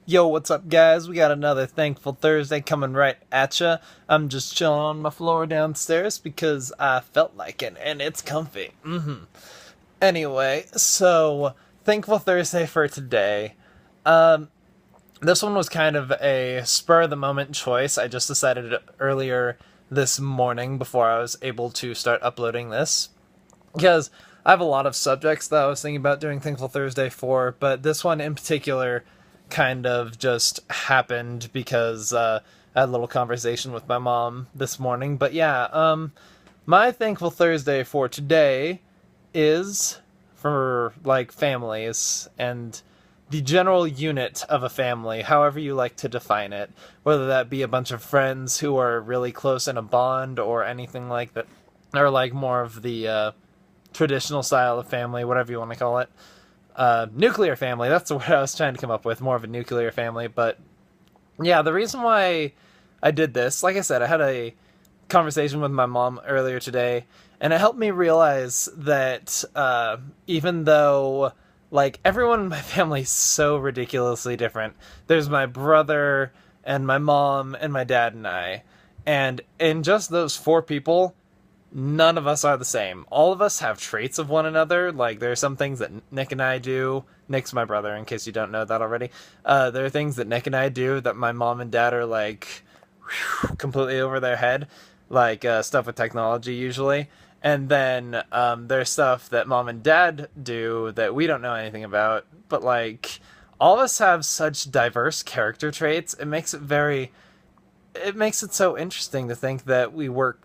Yo, what's up, guys? We got another Thankful Thursday coming right at ya. I'm just chilling on my floor downstairs because I felt like it, and it's comfy. Anyway, so Thankful Thursday for today. This one was kind of a spur of the moment choice. I just decided it earlier this morning before I was able to start uploading this because I have a lot of subjects that I was thinking about doing Thankful Thursday for, but this one in particular kind of just happened because I had a little conversation with my mom this morning. But yeah, my Thankful Thursday for today is for like families and the general unit of a family, however you like to define it, whether that be a bunch of friends who are really close in a bond or anything like that, or like more of the traditional style of family, whatever you want to call it. Nuclear family, that's the word I was trying to come up with, more of a nuclear family. But yeah, the reason why I did this, like I said, I had a conversation with my mom earlier today, and it helped me realize that even though like everyone in my family is so ridiculously different, there's my brother and my mom and my dad and I, and in just those four people, none of us are the same. All of us have traits of one another. Like, there are some things that Nick and I do. Nick's my brother, in case you don't know that already. There are things that Nick and I do that my mom and dad are, like, completely over their head. Like, stuff with technology, usually. And then there's stuff that mom and dad do that we don't know anything about. But, like, all of us have such diverse character traits. It makes it so interesting to think that we work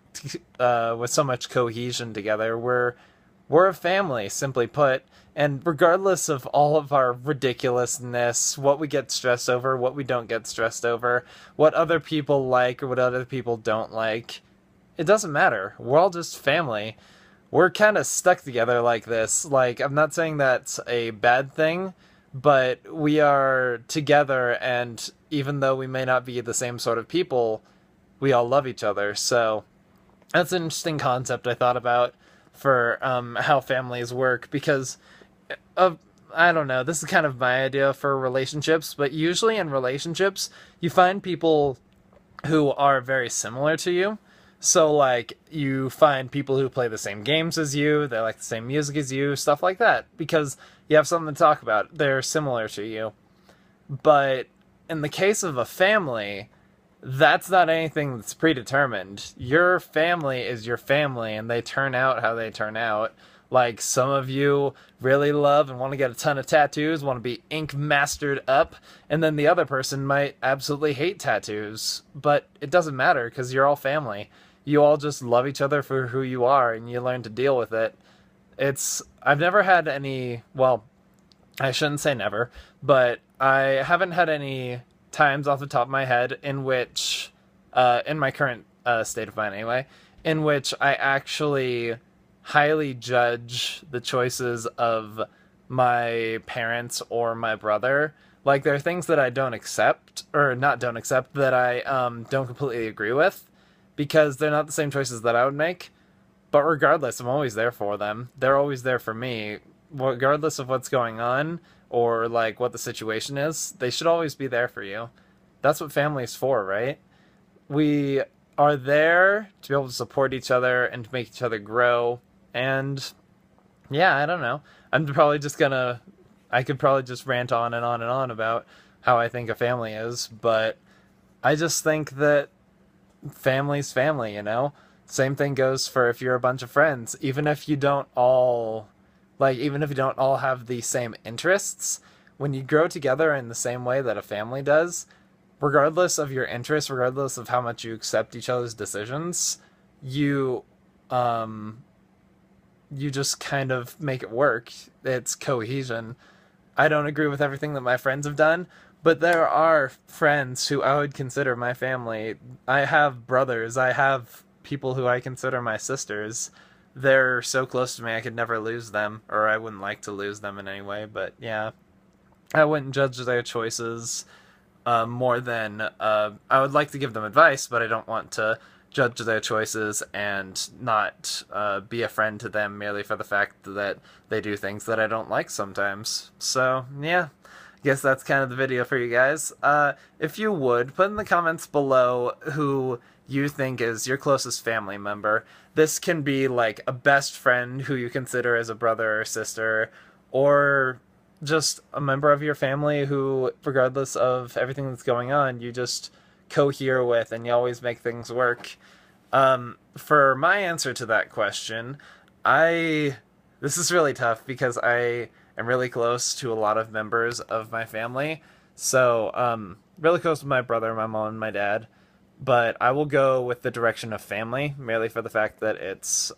with so much cohesion together. We're a family, simply put, and regardless of all of our ridiculousness, what we get stressed over, what we don't get stressed over, what other people like or what other people don't like, it doesn't matter. We're all just family. We're kind of stuck together like this. Like, I'm not saying that's a bad thing, but we are together, and even though we may not be the same sort of people, we all love each other. So that's an interesting concept I thought about for how families work because of I don't know. This is kind of my idea for relationships, but usually in relationships, you find people who are very similar to you. So, like, you find people who play the same games as you, they like the same music as you, stuff like that, because you have something to talk about. They're similar to you. But in the case of a family, that's not anything that's predetermined. Your family is your family, and they turn out how they turn out. Like, some of you really love and want to get a ton of tattoos, want to be ink mastered up, and then the other person might absolutely hate tattoos. But it doesn't matter because you're all family. You all just love each other for who you are, and you learn to deal with it. I've never had any, well, I shouldn't say never, but I haven't had any times off the top of my head in which, in my current state of mind anyway, in which I actually highly judge the choices of my parents or my brother. Like, there are things that I don't accept, or not don't accept, that I don't completely agree with, because they're not the same choices that I would make. But regardless, I'm always there for them. They're always there for me. Regardless of what's going on or like what the situation is, they should always be there for you. That's what family's for, right? We are there to be able to support each other and to make each other grow. And yeah, I don't know. I could probably just rant on and on and on about how I think a family is, but I just think that family's family, you know? Same thing goes for if you're a bunch of friends. Even if you don't all have the same interests, when you grow together in the same way that a family does, regardless of your interests, regardless of how much you accept each other's decisions, you um you just kind of make it work. It's cohesion. I don't agree with everything that my friends have done, but there are friends who I would consider my family. I have brothers, I have people who I consider my sisters. They're so close to me I could never lose them, or I wouldn't like to lose them in any way, but yeah. I wouldn't judge their choices more than I would like to give them advice, but I don't want to judge their choices and not be a friend to them merely for the fact that they do things that I don't like sometimes. So, yeah. guess that's kind of the video for you guys. If you would, put in the comments below who you think is your closest family member. This can be like a best friend who you consider as a brother or sister, or just a member of your family who, regardless of everything that's going on, you just cohere with and you always make things work. For my answer to that question, this is really tough because I am really close to a lot of members of my family. So, really close to my brother, my mom, and my dad. But I will go with the direction of family, merely for the fact that it's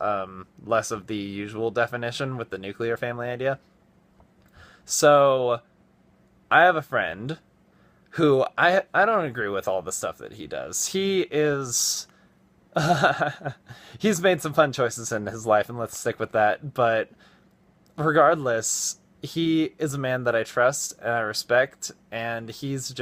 less of the usual definition with the nuclear family idea. So, I have a friend who I don't agree with all the stuff that he does. He is he's made some fun choices in his life, and let's stick with that. But regardless, he is a man that I trust and I respect, and he's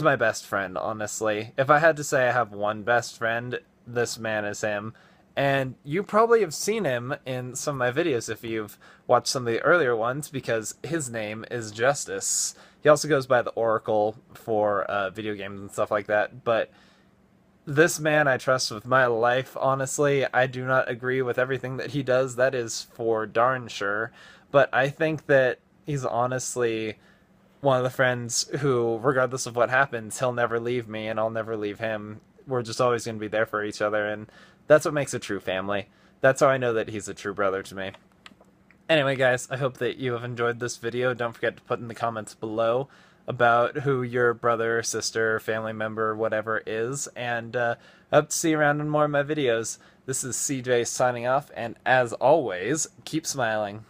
my best friend, honestly. If I had to say I have one best friend, this man is him. And you probably have seen him in some of my videos if you've watched some of the earlier ones, because his name is Justice. He also goes by the Oracle for video games and stuff like that, but this man I trust with my life, honestly. I do not agree with everything that he does, that is for darn sure, but I think that he's honestly one of the friends who, regardless of what happens, he'll never leave me and I'll never leave him. We're just always going to be there for each other, and that's what makes a true family. That's how I know that he's a true brother to me. Anyway, guys, I hope that you have enjoyed this video. Don't forget to put in the comments below about who your brother, sister, family member, whatever is, and I hope to see you around in more of my videos. This is CJ signing off, and as always, keep smiling.